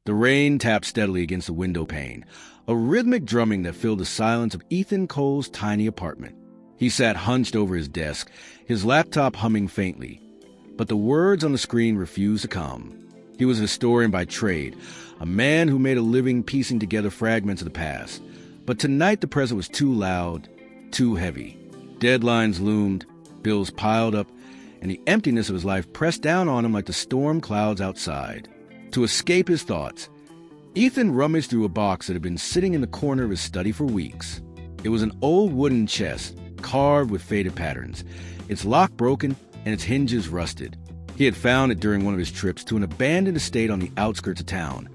The rain tapped steadily against the window pane, a rhythmic drumming that filled the silence of Ethan Cole's tiny apartment. He sat hunched over his desk, his laptop humming faintly. But the words on the screen refused to come. He was a historian by trade, a man who made a living piecing together fragments of the past. But tonight the present was too loud, too heavy. Deadlines loomed, bills piled up, and the emptiness of his life pressed down on him like the storm clouds outside. To escape his thoughts, Ethan rummaged through a box that had been sitting in the corner of his study for weeks. It was an old wooden chest, carved with faded patterns, its lock broken and its hinges rusted. He had found it during one of his trips to an abandoned estate on the outskirts of town,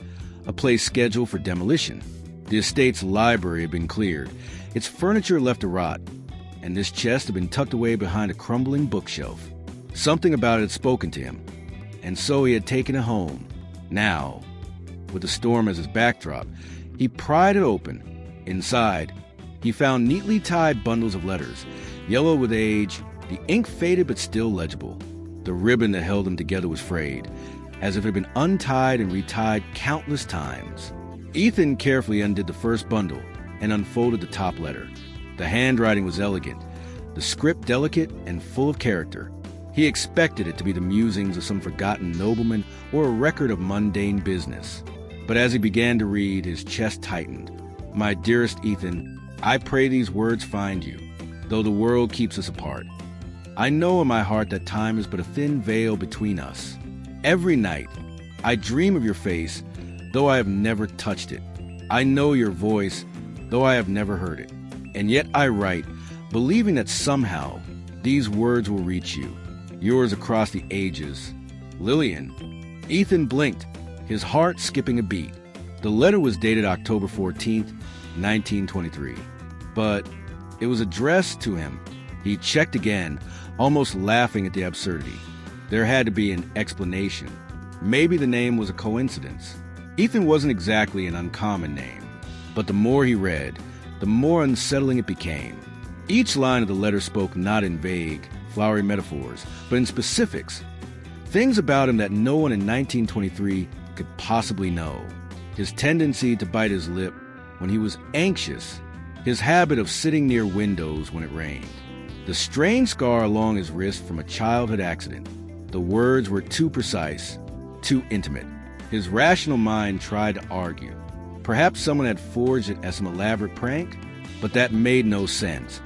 a place scheduled for demolition. The estate's library had been cleared, its furniture left to rot, and this chest had been tucked away behind a crumbling bookshelf. Something about it had spoken to him, and so he had taken it home. Now, with the storm as his backdrop, he pried it open. Inside, he found neatly tied bundles of letters, yellow with age, the ink faded but still legible. The ribbon that held them together was frayed, as if it had been untied and retied countless times. Ethan carefully undid the first bundle and unfolded the top letter. The handwriting was elegant, the script delicate and full of character. He expected it to be the musings of some forgotten nobleman or a record of mundane business. But as he began to read, his chest tightened. "My dearest Ethan, I pray these words find you, though the world keeps us apart. I know in my heart that time is but a thin veil between us. Every night, I dream of your face, though I have never touched it. I know your voice, though I have never heard it. And yet I write, believing that somehow these words will reach you. Yours across the ages, Lillian." Ethan blinked, his heart skipping a beat. The letter was dated October 14th, 1923. But it was addressed to him. He checked again, almost laughing at the absurdity. There had to be an explanation. Maybe the name was a coincidence. Ethan wasn't exactly an uncommon name, but the more he read, the more unsettling it became. Each line of the letter spoke not in vague, flowery metaphors, but in specifics. Things about him that no one in 1923 could possibly know. His tendency to bite his lip when he was anxious, his habit of sitting near windows when it rained, the strange scar along his wrist from a childhood accident. The words were too precise, too intimate. His rational mind tried to argue. Perhaps someone had forged it as some elaborate prank, but that made no sense.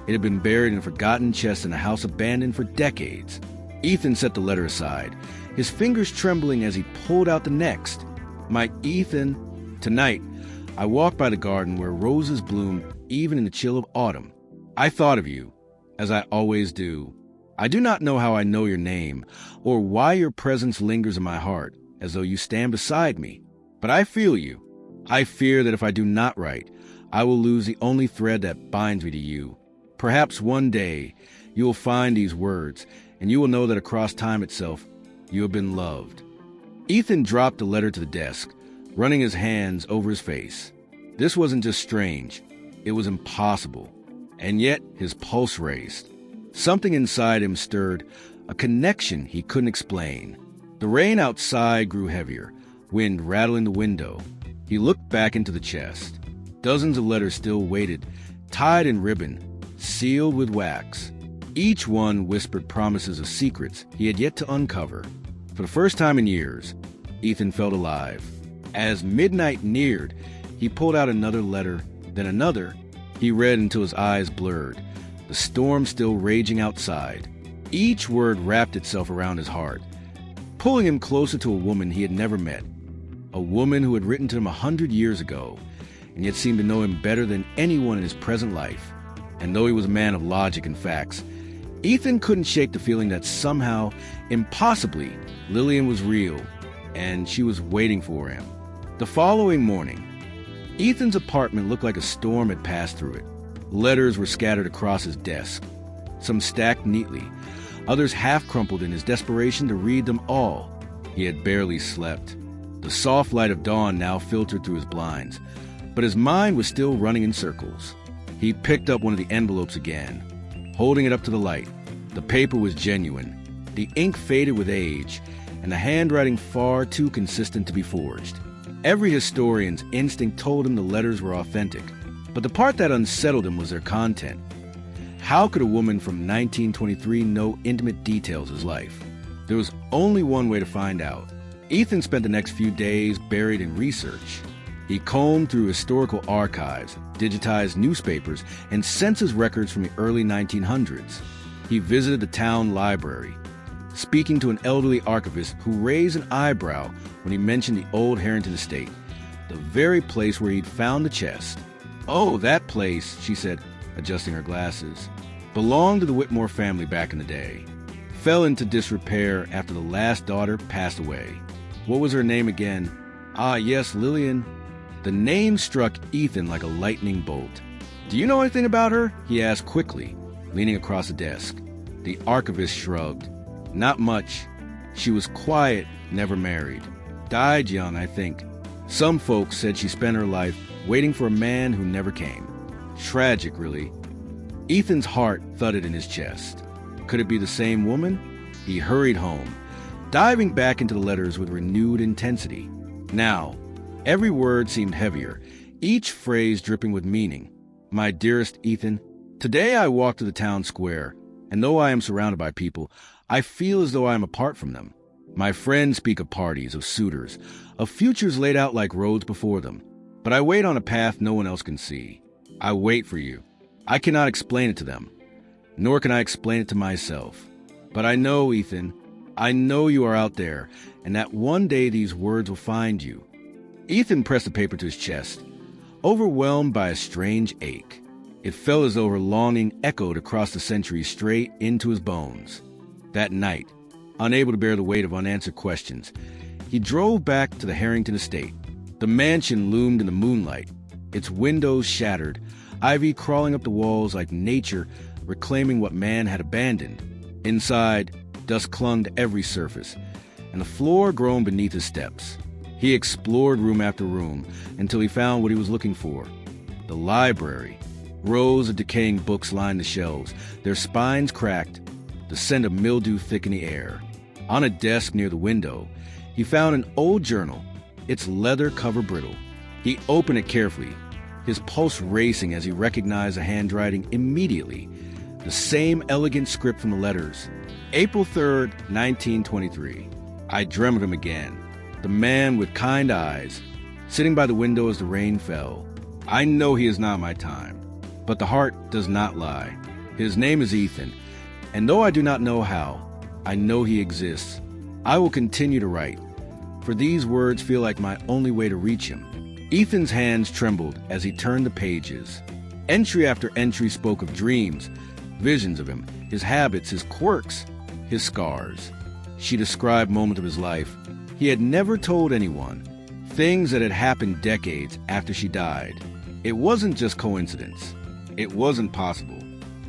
It had been buried in a forgotten chest in a house abandoned for decades. Ethan set the letter aside, his fingers trembling as he pulled out the next. "My Ethan, tonight, I walked by the garden where roses bloom even in the chill of autumn. I thought of you, as I always do. I do not know how I know your name, or why your presence lingers in my heart, as though you stand beside me. But I feel you. I fear that if I do not write, I will lose the only thread that binds me to you. Perhaps one day you will find these words, and you will know that across time itself, you have been loved." Ethan dropped the letter to the desk, running his hands over his face. This wasn't just strange, it was impossible. And yet his pulse raced. Something inside him stirred, a connection he couldn't explain. The rain outside grew heavier, wind rattling the window. He looked back into the chest. Dozens of letters still waited, tied in ribbon, sealed with wax. Each one whispered promises of secrets he had yet to uncover. For the first time in years, Ethan felt alive. As midnight neared, he pulled out another letter, then another. He read until his eyes blurred, the storm still raging outside. Each word wrapped itself around his heart, pulling him closer to a woman he had never met, a woman who had written to him 100 years ago, and yet seemed to know him better than anyone in his present life. And though he was a man of logic and facts, Ethan couldn't shake the feeling that somehow, impossibly, Lillian was real, and she was waiting for him. The following morning, Ethan's apartment looked like a storm had passed through it. Letters were scattered across his desk, some stacked neatly, others half-crumpled in his desperation to read them all. He had barely slept. The soft light of dawn now filtered through his blinds, but his mind was still running in circles. He picked up one of the envelopes again, holding it up to the light. The paper was genuine, the ink faded with age, and the handwriting far too consistent to be forged. Every historian's instinct told him the letters were authentic, but the part that unsettled him was their content. How could a woman from 1923 know intimate details of his life? There was only one way to find out. Ethan spent the next few days buried in research. He combed through historical archives, digitized newspapers, and census records from the early 1900s. He visited the town library, speaking to an elderly archivist who raised an eyebrow when he mentioned the old Harrington estate, the very place where he'd found the chest. "Oh, that place," she said, adjusting her glasses, "belonged to the Whitmore family back in the day. Fell into disrepair after the last daughter passed away. What was her name again? Ah, yes, Lillian." The name struck Ethan like a lightning bolt. "Do you know anything about her?" he asked quickly, leaning across the desk. The archivist shrugged. "Not much. She was quiet, never married. Died young, I think. Some folks said she spent her life waiting for a man who never came. Tragic, really." Ethan's heart thudded in his chest. Could it be the same woman? He hurried home, diving back into the letters with renewed intensity. Now, every word seemed heavier, each phrase dripping with meaning. "My dearest Ethan, today I walk to the town square, and though I am surrounded by people, I feel as though I am apart from them. My friends speak of parties, of suitors, of futures laid out like roads before them. But I wait on a path no one else can see. I wait for you. I cannot explain it to them, nor can I explain it to myself. But I know, Ethan, I know you are out there, and that one day these words will find you." Ethan pressed the paper to his chest, overwhelmed by a strange ache. It felt as though her longing echoed across the centuries straight into his bones. That night, unable to bear the weight of unanswered questions, he drove back to the Harrington estate. The mansion loomed in the moonlight, its windows shattered, ivy crawling up the walls like nature reclaiming what man had abandoned. Inside, dust clung to every surface, and the floor groaned beneath his steps. He explored room after room until he found what he was looking for. The library. Rows of decaying books lined the shelves, their spines cracked, the scent of mildew thick in the air. On a desk near the window, he found an old journal, its leather cover brittle. He opened it carefully, his pulse racing as he recognized the handwriting immediately, the same elegant script from the letters. April 3rd, 1923. I dreamt of him again, the man with kind eyes, sitting by the window as the rain fell. I know he is not my time, but the heart does not lie. His name is Ethan, and though I do not know how, I know he exists. I will continue to write, for these words feel like my only way to reach him. Ethan's hands trembled as he turned the pages. Entry after entry spoke of dreams, visions of him, his habits, his quirks, his scars. She described moments of his life he had never told anyone, things that had happened decades after she died. It wasn't just coincidence. It wasn't possible.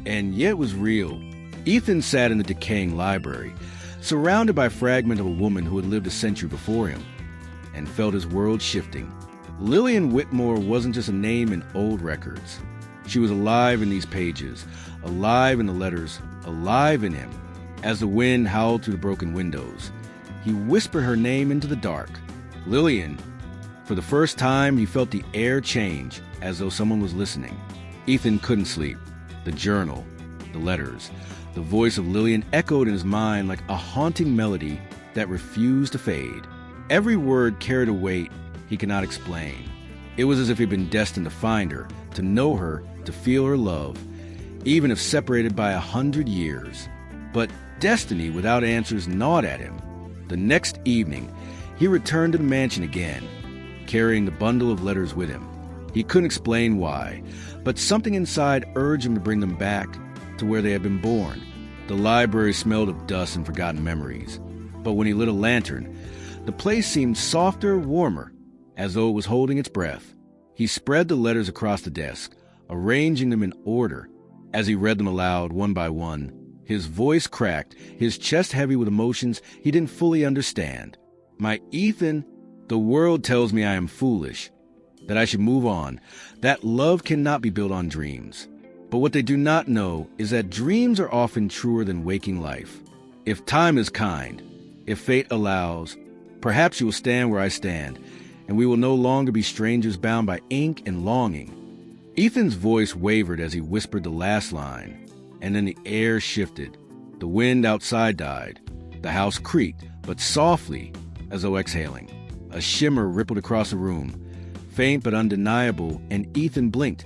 And yet it was real. Ethan sat in the decaying library, surrounded by fragments of a woman who had lived a century before him, and felt his world shifting. Lillian Whitmore wasn't just a name in old records. She was alive in these pages, alive in the letters, alive in him. As the wind howled through the broken windows, he whispered her name into the dark. Lillian. For the first time, he felt the air change, as though someone was listening. Ethan couldn't sleep. The journal, the letters, the voice of Lillian echoed in his mind like a haunting melody that refused to fade. Every word carried a weight he could not explain. It was as if he'd been destined to find her, to know her, to feel her love, even if separated by 100 years. But destiny without answers gnawed at him. The next evening, he returned to the mansion again, carrying the bundle of letters with him. He couldn't explain why, but something inside urged him to bring them back to where they had been born. The library smelled of dust and forgotten memories. But when he lit a lantern, the place seemed softer, warmer, as though it was holding its breath. He spread the letters across the desk, arranging them in order. As he read them aloud, one by one, his voice cracked, his chest heavy with emotions he didn't fully understand. My Ethan, the world tells me I am foolish, that I should move on, that love cannot be built on dreams. But what they do not know is that dreams are often truer than waking life. If time is kind, if fate allows, perhaps you will stand where I stand, and we will no longer be strangers bound by ink and longing. Ethan's voice wavered as he whispered the last line, and then the air shifted. The wind outside died. The house creaked, but softly, as though exhaling. A shimmer rippled across the room, faint but undeniable, and Ethan blinked,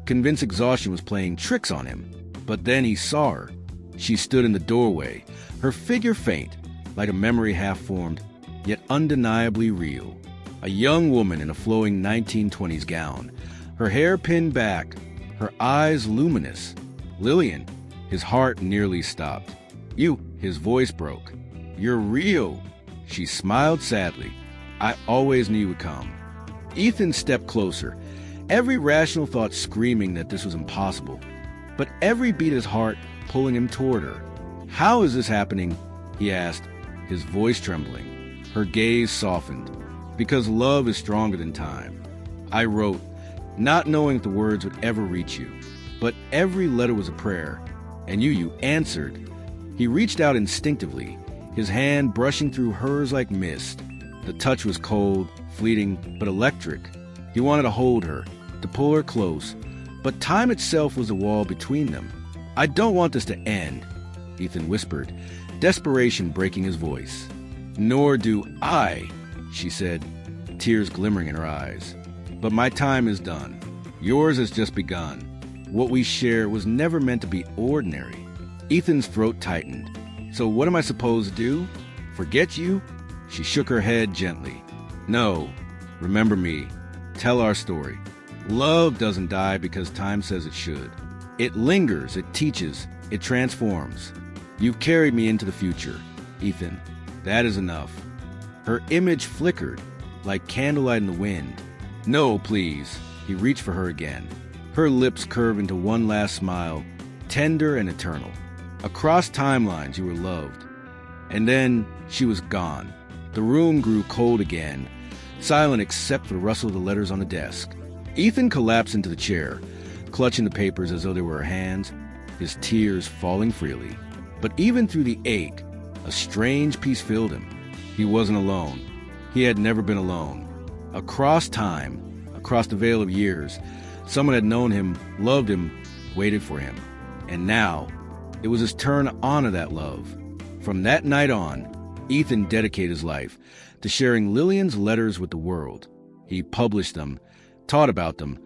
convinced exhaustion was playing tricks on him. But then he saw her. She stood in the doorway, her figure faint, like a memory half-formed, yet undeniably real. A young woman in a flowing 1920s gown, her hair pinned back, her eyes luminous. Lillian. His heart nearly stopped. "You," his voice broke. "You're real." She smiled sadly. "I always knew you would come." Ethan stepped closer, every rational thought screaming that this was impossible, but every beat of his heart pulling him toward her. "How is this happening?" he asked, his voice trembling. Her gaze softened. "Because love is stronger than time." I wrote, not knowing if the words would ever reach you. But every letter was a prayer, and you answered. He reached out instinctively, his hand brushing through hers like mist. The touch was cold, fleeting, but electric. He wanted to hold her, to pull her close, but time itself was a wall between them. "I don't want this to end," Ethan whispered, desperation breaking his voice. "Nor do I," she said, tears glimmering in her eyes. "But my time is done. Yours has just begun. What we share was never meant to be ordinary." Ethan's throat tightened. "So what am I supposed to do? Forget you?" She shook her head gently. "No. Remember me. Tell our story. Love doesn't die because time says it should. It lingers, it teaches, it transforms. You've carried me into the future, Ethan. That is enough." Her image flickered, like candlelight in the wind. "No, please." He reached for her again. Her lips curved into one last smile, tender and eternal. "Across timelines you were loved." And then she was gone. The room grew cold again, silent except for the rustle of the letters on the desk. Ethan collapsed into the chair, clutching the papers as though they were her hands, his tears falling freely. But even through the ache, a strange peace filled him. He wasn't alone. He had never been alone. Across time, across the veil of years, someone had known him, loved him, waited for him. And now, it was his turn to honor that love. From that night on, Ethan dedicated his life to sharing Lillian's letters with the world. He published them, taught about them,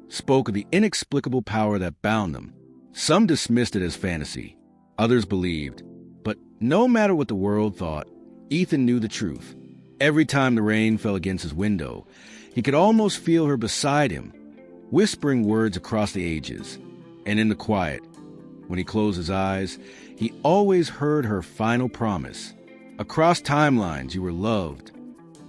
spoke of the inexplicable power that bound them. Some dismissed it as fantasy, others believed. But no matter what the world thought, Ethan knew the truth. Every time the rain fell against his window, he could almost feel her beside him, whispering words across the ages. And in the quiet, when he closed his eyes, he always heard her final promise. "Across timelines you were loved."